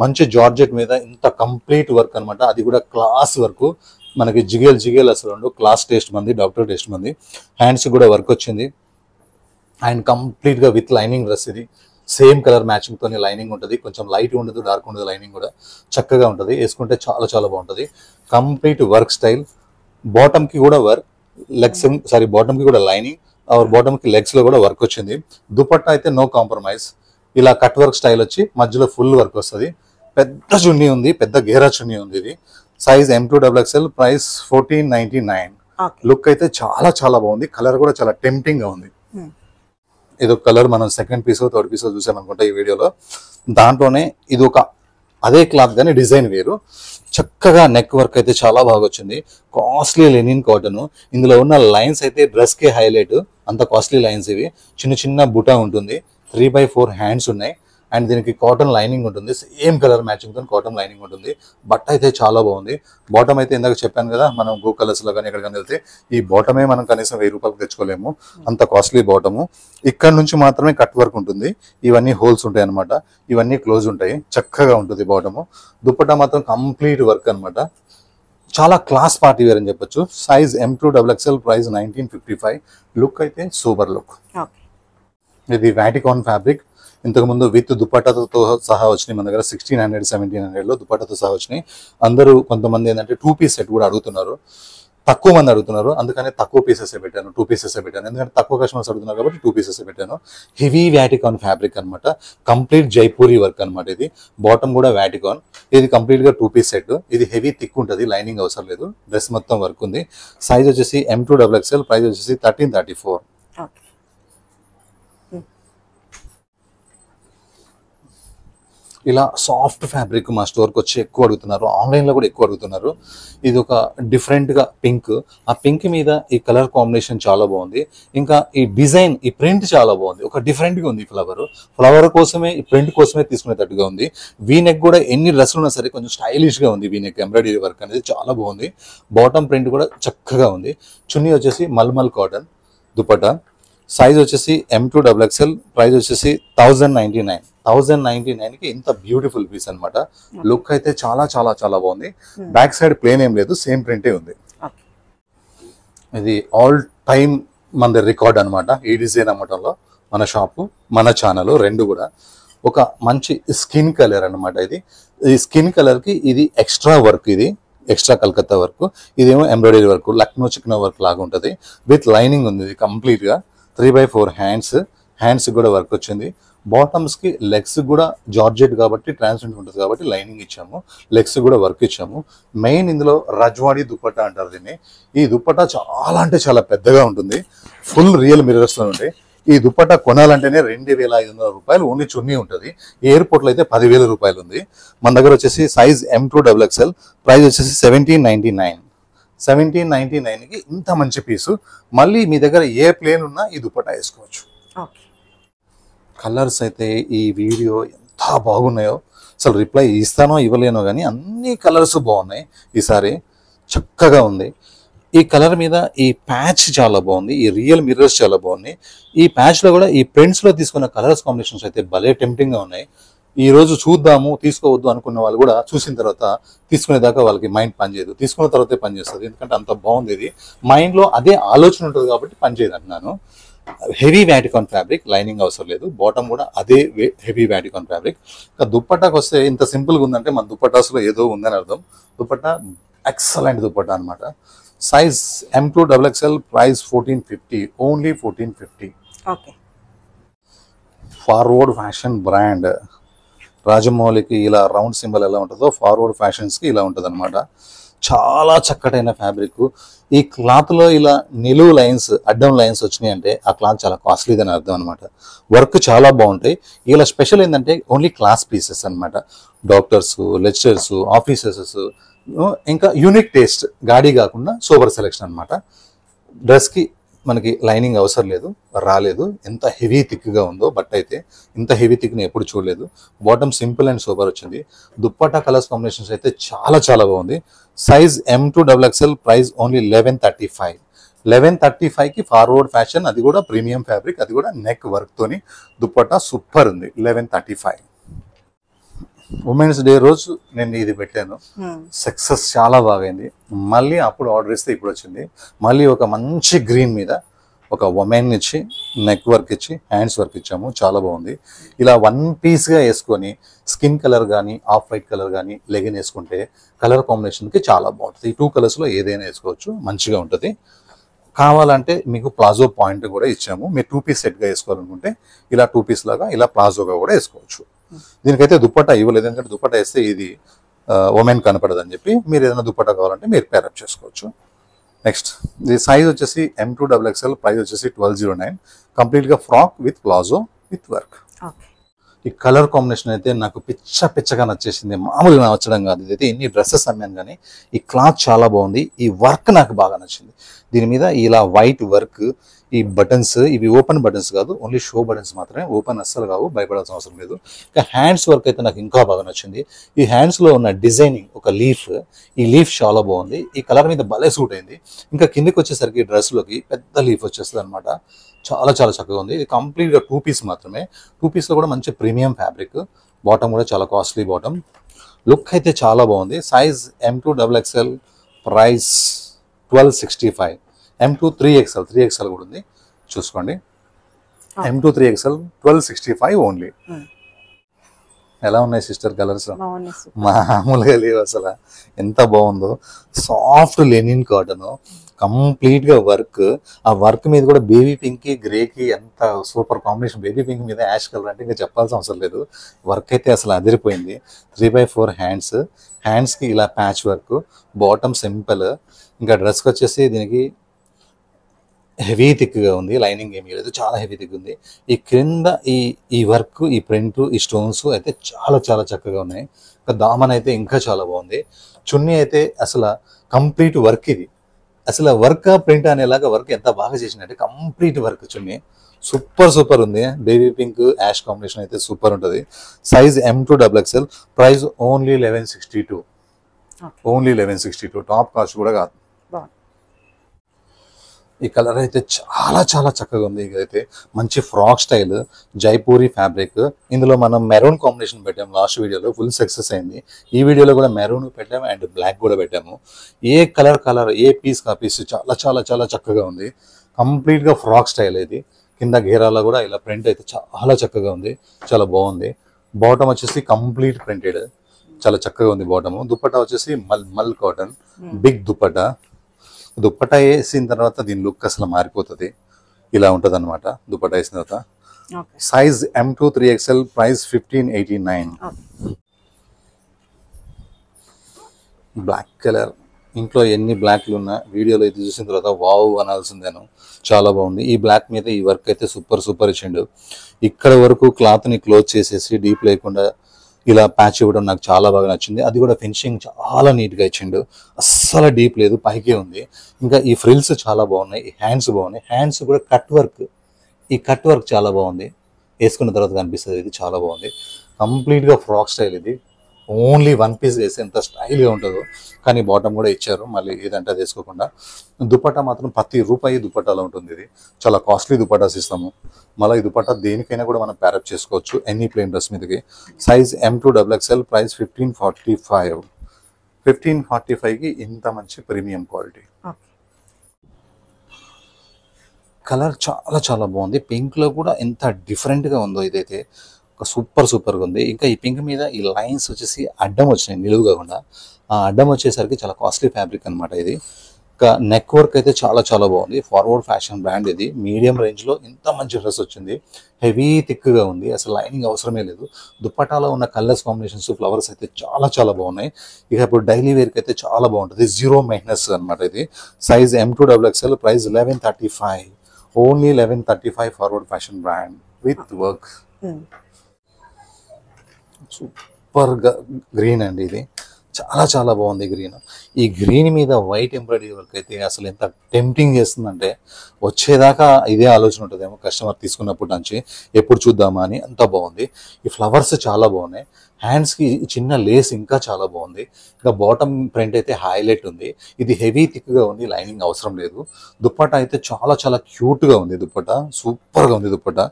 మంచి జార్జెట్ మీద ఇంత కంప్లీట్ వర్క్ అనమాట. అది కూడా క్లాస్ వర్క్. మనకి జిగేల్ అసలు క్లాస్ టేస్ట్ మంది, డాక్టర్ టేస్ట్ మంది. హ్యాండ్స్ కూడా వర్క్ వచ్చింది. అండ్ కంప్లీట్ గా విత్ లైనింగ్ డ్రెస్. ఇది సేమ్ కలర్ మ్యాచింగ్ తోని లైనింగ్ ఉంటుంది. కొంచెం లైట్ ఉండదు, డార్క్ ఉండదు. లైనింగ్ కూడా చక్కగా ఉంటుంది. వేసుకుంటే చాలా చాలా బాగుంటుంది. Complete work style. బాటమ్ కి కూడా వర్క్, లెగ్స్ బాటమ్ కి కూడా లైనింగ్, బాటమ్ కి లెగ్స్ లో కూడా వర్క్ వచ్చింది. దుపట్టా అయితే నో కాంప్రమైజ్. ఇలా కట్ వర్క్ స్టైల్ వచ్చి మధ్యలో ఫుల్ వర్క్ వస్తుంది. పెద్ద చున్నీ ఉంది, పెద్ద గేరా చున్నీ ఉంది. ఇది size M2 XXL, price 1499. Look అయితే చాలా చాలా బాగుంది. కలర్ కూడా చాలా టెంప్టింగ్ గా ఉంది. ఇది కలర్ మనం సెకండ్ పీస్, థర్డ్ పీస్ చూసామనుకుంటా ఈ వీడియోలో. దాంట్లోనే ఇది ఒక అదే క్లాత్ కానీ డిజైన్ వేరు. చక్కగా నెక్ వర్క్ అయితే చాలా బాగా వచ్చింది. Costly linen cotton. ఇందులో ఉన్న లైన్స్ అయితే డ్రెస్ కే హైలైట్. అంత కాస్ట్లీ లైన్స్ ఇవి. చిన్న బుటా ఉంటుంది. 3x4 హ్యాండ్స్ ఉన్నాయి. అండ్ దీనికి కాటన్ లైనింగ్ ఉంటుంది. సేమ్ కలర్ మ్యాచింగ్ తో కాటన్ లైనింగ్ ఉంటుంది. బట్ట అయితే చాలా బాగుంది. బాటమ్ అయితే ఇందాక చెప్పాను కదా, మనం గో కలర్స్ లో కానీ ఎక్కడికైనా వెళ్తే ఈ బాటమే మనం కనీసం 1000 రూపాయలకు తెచ్చుకోలేము, అంత కాస్ట్లీ బాటము. ఇక్కడ నుంచి మాత్రమే కట్ వర్క్ ఉంటుంది. ఇవన్నీ హోల్స్ ఉంటాయి అనమాట. ఇవన్నీ క్లోజ్ ఉంటాయి. చక్కగా ఉంటుంది బాటము. దుపట్టా మాత్రం కంప్లీట్ వర్క్ అనమాట. చాలా క్లాస్ పార్టీ వేర్ అని చెప్పొచ్చు. Size M2 XXL, price 1955. Look అయితే సూపర్ లుక్. ఇది వాటికాన్ ఫ్యాబ్రిక్. ఇంతకుముందు విత్ దుపట్టాతో సహా వచ్చినాయి మన దగ్గర. 1600, 1700 దుపట్టాతో సహా వచ్చినాయి. అందరూ కొంతమంది ఏంటంటే 2 పీస్ సెట్ కూడా అడుగుతున్నారు. తక్కువ మంది అడుగుతున్నారు, అందుకని తక్కువ పీసెస్ పెట్టాను, 2 పీసెస్ పెట్టాను. ఎందుకంటే తక్కువ కస్టమర్స్ అడుగుతున్నారు కాబట్టి 2 పీసెస్ పెట్టాను. హెవీ వాటికాన్ ఫ్యాబ్రిక్ అనమాట. కంప్లీట్ జైపూరి వర్క్ అనమాట. ఇది బాటమ్ కూడా వాటికాన్. ఇది కంప్లీట్ గా 2 పీస్ సెట్. ఇది హెవీ థిక్ ఉంటుంది, లైనింగ్ అవసరం లేదు. డ్రెస్ మొత్తం వర్క్ ఉంది. సైజ్ వచ్చేసి M2 XXL, ప్రైస్ వచ్చేసి 1334. ఇలా సాఫ్ట్ ఫ్యాబ్రిక్ మా స్టోర్కి వచ్చి ఎక్కువ అడుగుతున్నారు. ఆన్లైన్లో కూడా ఎక్కువ అడుగుతున్నారు. ఇది ఒక డిఫరెంట్గా పింక్. ఆ పింక్ మీద ఈ కలర్ కాంబినేషన్ చాలా బాగుంది. ఇంకా ఈ డిజైన్, ఈ ప్రింట్ చాలా బాగుంది. ఒక డిఫరెంట్గా ఉంది. ఫ్లవర్ కోసమే, ఈ ప్రింట్ కోసమే తీసుకునేటట్టుగా ఉంది. వీ నెక్ కూడా ఎన్ని డ్రెస్సులు ఉన్నా సరే కొంచెం స్టైలిష్గా ఉంది. వీ నెక్ ఎంబ్రాయిడరీ వర్క్ అనేది చాలా బాగుంది. బాటమ్ ప్రింట్ కూడా చక్కగా ఉంది. చున్నీ వచ్చేసి మల్మల్ కాటన్. దుపట్టా సైజ్ వచ్చేసి M2 XXL, ప్రైస్ వచ్చేసి 1099. 1099కి ఇంత బ్యూటిఫుల్ పీస్ అనమాట. లుక్ అయితే చాలా చాలా చాలా బాగుంది. బ్యాక్ సైడ్ ప్లేన్ ఏం లేదు, సేమ్ ప్రింటే ఉంది. ఇది ఆల్ టైమ్ మన రికార్డ్ అనమాట. ఈ డిజైన్ అమ్మటంలో మన షాపు, మన ఛానల్ రెండు కూడా. ఒక మంచి స్కిన్ కలర్ అనమాట. ఇది ఈ స్కిన్ కలర్ కి ఇది ఎక్స్ట్రా వర్క్. ఇది ఎక్స్ట్రా కలకత్తా వర్క్. ఇదేమో ఎంబ్రాయిడరీ వర్క్, లక్నో చిక్నో వర్క్ లాగా ఉంటుంది. విత్ లైనింగ్ ఉంది. ఇది కంప్లీట్ గా 3x4 హ్యాండ్స్ కూడా వర్క్ వచ్చింది. బాటమ్స్ కి లెగ్స్ కూడా జార్జెట్ కాబట్టి ట్రాన్స్పరెంట్ ఉంటుంది కాబట్టి లైనింగ్ ఇచ్చాము. లెగ్స్ కూడా వర్క్ ఇచ్చాము. మెయిన్ ఇందులో రజ్వాడి దుపట్టా అంటారు దీన్ని. ఈ దుపట్టా చాలా అంటే చాలా పెద్దగా ఉంటుంది. ఫుల్ రియల్ మిర్రర్స్ తో ఉంటాయి. ఈ దుపట్టా కొనాలంటేనే 2500 రూపాయలు ఓన్లీ చున్నీ ఉంటుంది. ఎయిర్పోర్ట్ లో అయితే 10,000 రూపాయలు ఉంది. మన దగ్గర వచ్చేసి సైజ్ M2 XXL, ప్రైస్ వచ్చేసి 1799. 1799కి ఇంత మంచి పీసు. మళ్ళీ మీ దగ్గర ఏ ప్లేన్ ఉన్నా ఈ దుపట్టా వేసుకోవచ్చు. కలర్స్ అయితే ఈ వీడియో ఎంత బాగున్నాయో, అసలు రిప్లై ఇస్తానో ఇవ్వలేనో కానీ అన్ని కలర్స్ బాగున్నాయి. ఈసారి చక్కగా ఉంది. ఈ కలర్ మీద ఈ ప్యాచ్ చాలా బాగుంది, ఈ రియల్ మిర్రర్స్ చాలా బాగున్నాయి. ఈ ప్యాచ్లో కూడా ఈ ప్రింట్స్లో తీసుకున్న కలర్స్ కాంబినేషన్స్ అయితే భలే టెంప్టింగ్గా ఉన్నాయి. ఈ రోజు చూద్దాము తీసుకోవద్దు అనుకున్న వాళ్ళు కూడా చూసిన తర్వాత తీసుకునేదాకా వాళ్ళకి మైండ్ పనిచేయదు, తీసుకున్న తర్వాతే పనిచేస్తుంది. ఎందుకంటే అంత బాగుంది. ఇది మైండ్లో అదే ఆలోచన ఉంటుంది కాబట్టి పనిచేయదు అంటున్నాను. హెవీ వ్యాటికాన్ ఫ్యాబ్రిక్, లైనింగ్ అవసరం లేదు. బాటమ్ కూడా అదే హెవీ వ్యాటికాన్ ఫ్యాబ్రిక్. ఇంకా దుప్పట్టాకి వస్తే ఇంత సింపుల్గా ఉందంటే మన దుప్పటాస్లో ఏదో ఉందని అర్థం. దుప్పట్టా ఎక్సలెంట్ దుప్పట్టా అనమాట. Size M2XXL, price 1450, only 1450. Forward fashion brand రాజమౌళికి ఇలా రౌండ్ సింబల్ ఎలా ఉంటుందో ఫార్వర్డ్ ఫ్యాషన్స్కి ఇలా ఉంటుంది అనమాట. చాలా చక్కటైన ఫ్యాబ్రిక్. ఈ క్లాత్లో ఇలా నిలువు లైన్స్, అడ్డం లైన్స్ వచ్చినాయి అంటే ఆ క్లాత్ చాలా కాస్ట్లీదని అర్థం అనమాట. వర్క్ చాలా బాగుంటాయి. ఇలా స్పెషల్ ఏంటంటే ఓన్లీ క్లాస్ పీసెస్ అనమాట. డాక్టర్స్, లెక్చరర్స్, ఆఫీసర్స్, ఇంకా యూనిక్ టేస్ట్, గాడి కాకుండా సూపర్ సెలెక్షన్ అనమాట. డ్రెస్కి మనకి లైనింగ్ అవసరం లేదు, రాలేదు. ఎంత హెవీ థిక్గా ఉందో బట్ అయితే ఇంత హెవీ థిక్ని ఎప్పుడు చూడలేదు. బాటమ్ సింపుల్ అండ్ సూపర్ వచ్చింది. దుప్పట్టా కలర్స్ కాంబినేషన్స్ అయితే చాలా చాలా బాగుంది. Size M2XXL, price only 1135. 1135కి ఫార్వర్డ్ ఫ్యాషన్, అది కూడా ప్రీమియం ఫ్యాబ్రిక్, అది కూడా నెక్ వర్క్తోని దుప్పట్టా సూపర్ ఉంది. 1135. ఉమెన్స్ డే రోజు నేను ఇది పెట్టాను, సక్సెస్ చాలా బాగైంది. మళ్ళీ అప్పుడు ఆర్డర్ ఇస్తే ఇప్పుడు వచ్చింది. మళ్ళీ ఒక మంచి గ్రీన్ మీద ఒక ఉమెన్ ఇచ్చి నెక్ వర్క్ ఇచ్చి హ్యాండ్స్ వర్క్ ఇచ్చాము. చాలా బాగుంది. ఇలా వన్ పీస్గా వేసుకొని స్కిన్ కలర్ కానీ ఆఫ్ వైట్ కలర్ కానీ లెగిన్ వేసుకుంటే కలర్ కాంబినేషన్కి చాలా బాగుంటుంది. ఈ 2 కలర్స్లో ఏదైనా వేసుకోవచ్చు, మంచిగా ఉంటుంది. కావాలంటే మీకు ప్లాజో పాయింట్ కూడా ఇచ్చాము. మీరు 2 పీస్ సెట్గా వేసుకోవాలనుకుంటే ఇలా 2 పీస్ లాగా ఇలా ప్లాజోగా కూడా వేసుకోవచ్చు. దీనికైతే దుప్పట్టా ఇవ్వలేదు, ఎందుకంటే దుప్పట్టా వేస్తే ఇది ఉమెన్ కనపడదని చెప్పి మీరు ఏదైనా దుప్పట్టా కావాలంటే మీరు పేరప్ చేసుకోవచ్చు. నెక్స్ట్ ఇది సైజ్ వచ్చేసి M2XXL, ప్రైస్ వచ్చేసి 1209. కంప్లీట్గా frock with palazzo with work. ఈ కలర్ కాంబినేషన్ అయితే నాకు పిచ్చగా నచ్చేసింది. మామూలుగా నచ్చడం కాదు. ఇదైతే ఎన్ని డ్రెస్సెస్ అమ్మాను కానీ ఈ క్లాత్ చాలా బాగుంది. ఈ వర్క్ నాకు బాగా నచ్చింది. దీని మీద ఇలా వైట్ వర్క్, ఈ బటన్స్, ఇవి ఓపెన్ బటన్స్ కాదు, ఓన్లీ షో బటన్స్ మాత్రమే, ఓపెన్ అస్సలు కావు, భయపడాల్సిన అవసరం లేదు. ఇంకా హ్యాండ్స్ వర్క్ అయితే నాకు ఇంకా బాగా నచ్చింది. ఈ హ్యాండ్స్లో ఉన్న డిజైనింగ్, ఒక లీఫ్, ఈ లీఫ్ చాలా బాగుంది. ఈ కలర్ మీద భలే సూట్ అయింది. ఇంకా కిందకి వచ్చేసరికి డ్రెస్లోకి పెద్ద లీఫ్ వచ్చేస్తుంది అనమాట. చాలా చాలా చక్కగా ఉంది. ఇది కంప్లీట్గా 2 పీస్ మాత్రమే. 2 పీస్లో కూడా మంచి ప్రీమియం ఫ్యాబ్రిక్. బాటమ్ కూడా చాలా కాస్ట్లీ బాటమ్. లుక్ అయితే చాలా బాగుంది. Size M2XXL, price 1265. M2 3XL, 3XL కూడా ఉంది, చూసుకోండి. M2 3XL 1265 only. ఎలా ఉన్నాయి సిస్టర్ కలర్స్? మామూలుగా లేవు అసలు. ఎంత బాగుందో. సాఫ్ట్ లెనిన్ కాటన్, కంప్లీట్గా వర్క్. ఆ వర్క్ మీద కూడా బేబీ పింక్, గ్రేకి ఎంత సూపర్ కాంబినేషన్. బేబీ పింక్ మీద యాష్ కలర్ అంటే ఇంకా చెప్పాల్సిన అవసరం లేదు. వర్క్ అయితే అసలు అదిరిపోయింది. 3/4 హ్యాండ్స్, హ్యాండ్స్కి ఇలా ప్యాచ్ వర్క్, బాటమ్ సింపుల్. ఇంకా డ్రెస్కి వచ్చేసి దీనికి హెవీ థిక్గా ఉంది, లైనింగ్ ఏమీ లేదు, చాలా హెవీ థిక్ ఉంది. ఈ క్రింద ఈ వర్క్, ఈ ప్రింట్, ఈ స్టోన్స్ అయితే చాలా చాలా చక్కగా ఉన్నాయి. ఇంకా దామన్ అయితే ఇంకా చాలా బాగుంది. చున్నీ అయితే అసలు కంప్లీట్ వర్క్. ఇది అసలు వర్క్ ప్రింట్ అనేలాగా వర్క్ ఎంత బాగా చేసినట్టే కంప్లీట్ వర్క్. చున్నీ సూపర్ ఉంది. బేబీ పింక్ యాష్ కాంబినేషన్ అయితే సూపర్ ఉంటుంది. Size M2XXL, price only 1162. Only 1162. Top cost కూడా కాదు. ఈ కలర్ అయితే చాలా చాలా చక్కగా ఉంది. ఇదైతే మంచి ఫ్రాక్ స్టైల్, జైపూరి ఫ్యాబ్రిక్. ఇందులో మనం మెరూన్ కాంబినేషన్ పెట్టాము. లాస్ట్ వీడియోలో ఫుల్ సక్సెస్ అయింది. ఈ వీడియోలో కూడా మెరూన్ పెట్టాము అండ్ బ్లాక్ కూడా పెట్టాము. ఏ కలర్ ఏ పీస్ కా పీస్ చాలా చాలా చాలా చక్కగా ఉంది. కంప్లీట్గా ఫ్రాక్ స్టైల్. ఇది కింద ఘేరాలో కూడా ఇలా ప్రింట్ అయితే చాలా చక్కగా ఉంది, చాలా బాగుంది. బాటమ్ వచ్చేసి కంప్లీట్ ప్రింటెడ్, చాలా చక్కగా ఉంది బాటమ్. దుప్పట్టా వచ్చేసి మల్ కాటన్, బిగ్ దుప్పట్టా. దుప్పట్టా వేసిన తర్వాత దీని లుక్ అసలు మారిపోతుంది. ఇలా ఉంటుంది అనమాట దుప్పట్టా వేసిన తర్వాత. Size M2 3XL, price 1589. Black colour. ఇంట్లో ఎన్ని బ్లాక్లు ఉన్నా వీడియోలో ఇది చూసిన తర్వాత వావ్ అనాల్సిందేను. చాలా బాగుంది. ఈ బ్లాక్ మీద ఈ వర్క్ అయితే సూపర్ ఇచ్చిండు. ఇక్కడ వరకు క్లాత్ని క్లోజ్ చేసేసి డీప్ లేకుండా ఇలా ప్యాచ్ ఇవ్వడం నాకు చాలా బాగా నచ్చింది. అది కూడా ఫినిషింగ్ చాలా నీట్గా ఇచ్చిండు, అస్సలు డీప్ లేదు, పైకే ఉంది. ఇంకా ఈ ఫ్రిల్స్ చాలా బాగున్నాయి, ఈ హ్యాండ్స్ బాగున్నాయి. హ్యాండ్స్ కూడా కట్ వర్క్, ఈ కట్ వర్క్ చాలా బాగుంది, వేసుకున్న తర్వాత కనిపిస్తుంది. ఇది చాలా బాగుంది, కంప్లీట్గా ఫ్రాక్ స్టైల్. ఇది ఓన్లీ వన్ పీస్ వేసి ఎంత స్టైల్గా ఉంటుందో, కానీ బాటమ్ కూడా ఇచ్చారు, మళ్ళీ ఏదంటే అది వేసుకోకుండా. దుపట్టా మాత్రం ₹10 దుపట్టాలో ఉంటుంది. ఇది చాలా కాస్ట్లీ దుపట్టాస్ ఇస్తాము. మళ్ళీ ఈ దుపట్టా దేనికైనా కూడా మనం ప్యారప్ చేసుకోవచ్చు, ఎనీ ప్లెయిన్ డ్రెస్ మీదకి. Size M2XXL, price 1545. 1545కి ఇంత మంచి ప్రీమియం క్వాలిటీ. కలర్ చాలా చాలా బాగుంది, పింక్లో కూడా ఎంత డిఫరెంట్గా ఉందో ఇదైతే ఒక సూపర్గా ఉంది. ఇంకా ఈ పింక్ మీద ఈ లైన్స్ వచ్చేసి అడ్డం వచ్చినాయి, నిలువు కాకుండా. ఆ అడ్డం వచ్చేసరికి చాలా కాస్ట్లీ ఫ్యాబ్రిక్ అనమాట ఇది. ఇంకా నెక్ వర్క్ అయితే చాలా చాలా బాగుంది, ఫార్వర్డ్ ఫ్యాషన్ బ్రాండ్ ఇది. మీడియం రేంజ్లో ఇంత మంచి డ్రెస్ వచ్చింది, హెవీ థిక్గా ఉంది, అసలు లైనింగ్ అవసరమే లేదు. దుప్పటాలో ఉన్న కలర్స్ కాంబినేషన్స్, ఫ్లవర్స్ అయితే చాలా చాలా బాగున్నాయి. ఇక ఇప్పుడు డైలీ వేర్కి అయితే చాలా బాగుంటుంది, జీరో మెయింటెనెన్స్ అనమాట ఇది. Size M2XXL, price 1135, only 1135. Forward fashion brand with work. Super green అండి, ఇది చాలా చాలా బాగుంది గ్రీన్. ఈ గ్రీన్ మీద వైట్ ఎంబ్రాయిడరీ వర్క్ అయితే అసలు ఎంత టెంప్టింగ్ చేస్తుందంటే, వచ్చేదాకా ఇదే ఆలోచన ఉంటుందేమో కస్టమర్ తీసుకున్నప్పటి నుంచి, ఎప్పుడు చూద్దామా అని. అంత బాగుంది. ఈ ఫ్లవర్స్ చాలా బాగున్నాయి, హ్యాండ్స్కి చిన్న లేస్ ఇంకా చాలా బాగుంది. ఇంకా బాటమ్ ప్రింట్ అయితే హైలైట్ ఉంది. ఇది హెవీ థిక్గా ఉంది, లైనింగ్ అవసరం లేదు. దుప్పట్టా అయితే చాలా చాలా క్యూట్గా ఉంది, దుప్పట్టా సూపర్గా ఉంది దుప్పట్టా.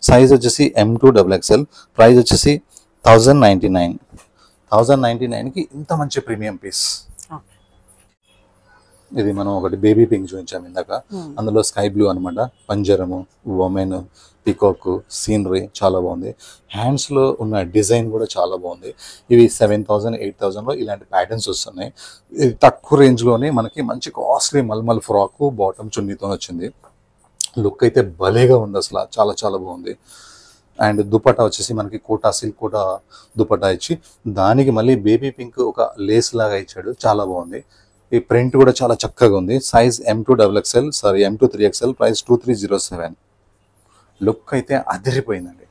సైజ్ వచ్చేసి M2XXL, ప్రైస్ వచ్చేసి 1099. 1099కి ఇంత మంచి ప్రీమియం పీస్. ఇది మనం ఒకటి బేబీ పింక్ చూపించాము ఇందాక, అందులో స్కై బ్లూ అనమాట. పంజరము, ఉమెన్, పికాక్, సీనరీ చాలా బాగుంది. హ్యాండ్స్లో ఉన్న డిజైన్ కూడా చాలా బాగుంది. ఇవి 7000, 8000లో ఇలాంటి ప్యాటర్న్స్ వస్తున్నాయి. ఇది తక్కువ రేంజ్లోనే మనకి మంచి కాస్ట్లీ మల్మల్ ఫ్రాక్, బాటమ్ చున్నీతో వచ్చింది. లుక్ అయితే భలేగా ఉంది, అసలు చాలా చాలా బాగుంది. అండ్ దుపట్టా వచ్చేసి మనకి కోటా, సిల్క్ కోటా దుపట్టా ఇచ్చి దానికి మళ్ళీ బేబీ పింక్ ఒక లేస్ లాగా ఇచ్చాడు, చాలా బాగుంది. ఈ ప్రింట్ కూడా చాలా చక్కగా ఉంది. Size M2XXL, price 2307. లుక్ అయితే అదిరిపోయిందండి.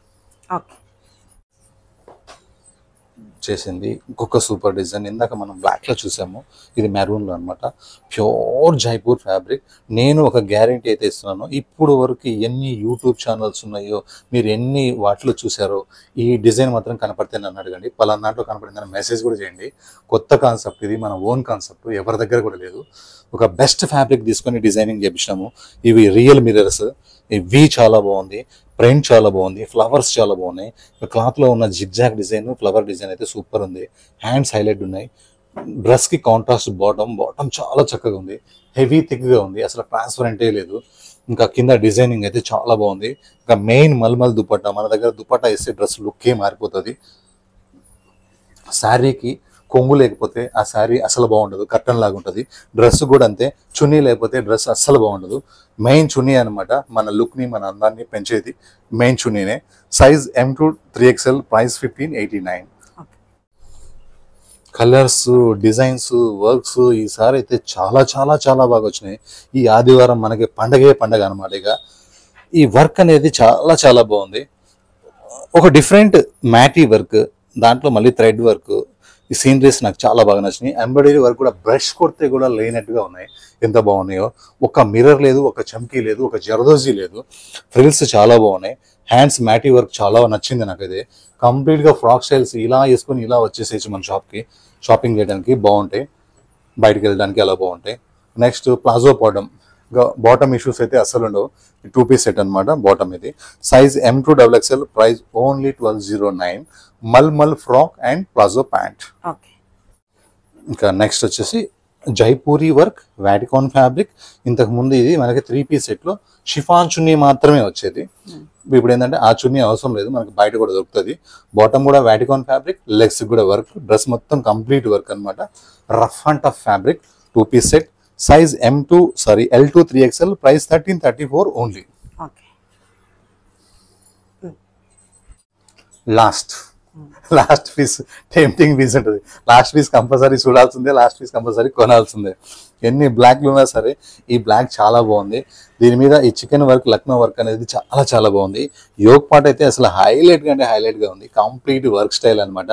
చేసింది ఇంకొక సూపర్ డిజైన్. ఇందాక మనం బ్లాక్లో చూసాము, ఇది మెరూన్లో అనమాట. Pure Jaipur fabric. నేను ఒక గ్యారంటీ అయితే ఇస్తున్నాను, ఇప్పుడు వరకు ఎన్ని యూట్యూబ్ ఛానల్స్ ఉన్నాయో, మీరు ఎన్ని వాటిలో చూసారో, ఈ డిజైన్ మాత్రం కనపడితే నన్ను అడగండి, పలానా దాంట్లో కనపడిందని మెసేజ్ కూడా చేయండి. కొత్త కాన్సెప్ట్ ఇది, మన ఓన్ కాన్సెప్ట్, ఎవరి దగ్గర కూడా లేదు. ఒక బెస్ట్ ఫ్యాబ్రిక్ తీసుకొని డిజైనింగ్ చేపించినాము. ఇవి రియల్ మిర్రర్స్, ఇవి చాలా బాగుంది, ప్రింట్ చాలా బాగుంది, ఫ్లవర్స్ చాలా బాగున్నాయి. క్లాత్లో ఉన్న జిగ్జాగ్ డిజైన్, ఫ్లవర్ డిజైన్ అయితే సూపర్ ఉంది. హ్యాండ్స్ హైలైట్ ఉన్నాయి. డ్రెస్కి కాంట్రాస్ట్ బాటమ్ చాలా చక్కగా ఉంది, హెవీ థిక్గా ఉంది, అసలు ట్రాన్స్పరెంటే లేదు. ఇంకా కింద డిజైనింగ్ అయితే చాలా బాగుంది. ఇంకా మెయిన్ మల్మల్ దుపట్టా, మన దగ్గర దుపట్టా వేస్తే డ్రెస్ లుక్కే మారిపోతుంది. శారీకి కొంగు లేకపోతే ఆ శారీ అసలు బాగుండదు, కట్టన్ లాగా ఉంటుంది. డ్రెస్ కూడా అంతే, చున్నీ లేకపోతే డ్రెస్ అస్సలు బాగుండదు. మెయిన్ చున్నీ అనమాట మన లుక్ని, మన అందాన్ని పెంచేది మెయిన్ చున్నీనే. Size M2XXL, price 1589. Colours, designs, works ఈసారి అయితే చాలా చాలా చాలా బాగా వచ్చినాయి. ఈ ఆదివారం మనకి పండగే పండగ అనమాట. ఇక ఈ వర్క్ అనేది చాలా చాలా బాగుంది. ఒక డిఫరెంట్ మ్యాటీ వర్క్, దాంట్లో మళ్ళీ థ్రెడ్ వర్క్. ఈ సీనరీస్ నాకు చాలా బాగా నచ్చినాయి. ఎంబ్రాయిడరీ వర్క్ కూడా బ్రష్ కొడితే కూడా లేనట్టుగా ఉన్నాయి, ఎంత బాగున్నాయో. ఒక మిర్రర్ లేదు, ఒక చమ్కీ లేదు, ఒక జరదోజీ లేదు. ఫ్రిల్స్ చాలా బాగున్నాయి. హ్యాండ్స్ మ్యాటీ వర్క్ చాలా నచ్చింది నాకు. ఇది కంప్లీట్గా ఫ్రాక్ స్టైల్స్ ఇలా వేసుకొని ఇలా వచ్చేసేసి మన షాప్కి షాపింగ్ చేయడానికి బాగుంటాయి, బయటకు వెళ్ళడానికి అలా బాగుంటాయి. నెక్స్ట్ ప్లాజో బాటమ్ ఇష్యూస్ అయితే అస్సలు ఉండవు. 2 పీస్ సెట్ అనమాట బాటమ్ ఇది. Size M2XXL, price only 1209. Mulmul frock and palazzo pant. ఇంకా నెక్స్ట్ వచ్చేసి జైపూరి వర్క్, వాటికాన్ ఫ్యాబ్రిక్. ఇంతకుముందు ఇది మనకి 3 పీస్ సెట్లో షిఫాన్ చున్నీ మాత్రమే వచ్చేది. ఇప్పుడు ఏంటంటే ఆ చున్నీ అవసరం లేదు, మనకి బయట కూడా దొరుకుతుంది. బాటమ్ కూడా వాటికాన్ ఫ్యాబ్రిక్, లెగ్స్ కూడా వర్క్, డ్రెస్ మొత్తం కంప్లీట్ వర్క్ అనమాట. Rough and tough fabric, 2 piece set. Size L2-3XL, price 1334 only. Last last piece tempting piece ఉంటుంది. లాస్ట్ పీస్ కంపల్సరీ చూడాల్సిందే, లాస్ట్ పీస్ కంపల్సరీ కొనాల్సిందే. ఎన్ని బ్లాక్లు ఉన్నా సరే ఈ బ్లాక్ చాలా బాగుంది. దీని మీద ఈ చికెన్ వర్క్, లక్నో వర్క్ అనేది చాలా చాలా బాగుంది. యోగ్ పార్ట్ అయితే అసలు హైలైట్గా అంటే హైలైట్గా ఉంది. కంప్లీట్ వర్క్ స్టైల్ అనమాట.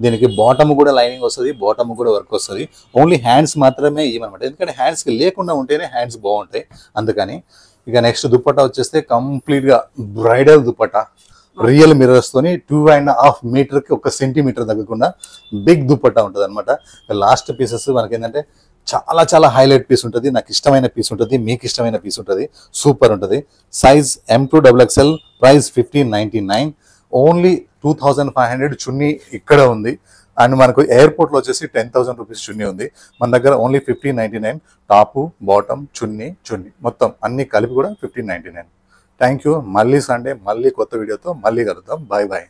దీనికి బాటమ్ కూడా లైనింగ్ వస్తుంది, బాటమ్ కూడా వర్క్ వస్తుంది. ఓన్లీ హ్యాండ్స్ మాత్రమే ఇవ్వనమాట, ఎందుకంటే హ్యాండ్స్కి లేకుండా ఉంటేనే హ్యాండ్స్ బాగుంటాయి అందుకని. ఇక నెక్స్ట్ దుపట్టా వచ్చేస్తే కంప్లీట్గా బ్రైడల్ దుపట్టా, రియల్ మిర్రర్స్ తోని 2.5 మీటర్కి 1 సెంటీమీటర్ తగ్గకుండా బిగ్ దుపట్టా ఉంటుంది అనమాట. లాస్ట్ పీసెస్ మనకి ఏంటంటే చాలా చాలా హైలైట్ పీస్ ఉంటుంది. నాకు ఇష్టమైన పీస్ ఉంటుంది, మీకు ఇష్టమైన పీస్ ఉంటుంది, సూపర్ ఉంటుంది. సైజ్ M2XXL, ప్రైస్ 1599, ఓన్లీ 2500 చున్నీ ఇక్కడ ఉంది. అండ్ మనకు ఎయిర్పోర్ట్లో వచ్చేసి 10,000 రూపీస్ చున్నీ ఉంది. మన దగ్గర ఓన్లీ 1599, టాపు బాటమ్ చున్నీ మొత్తం అన్ని కలిపి కూడా 1599. Thank you. మళ్ళీ సండే మళ్ళీ కొత్త వీడియోతో మళ్ళీ కలుద్దాం. Bye bye.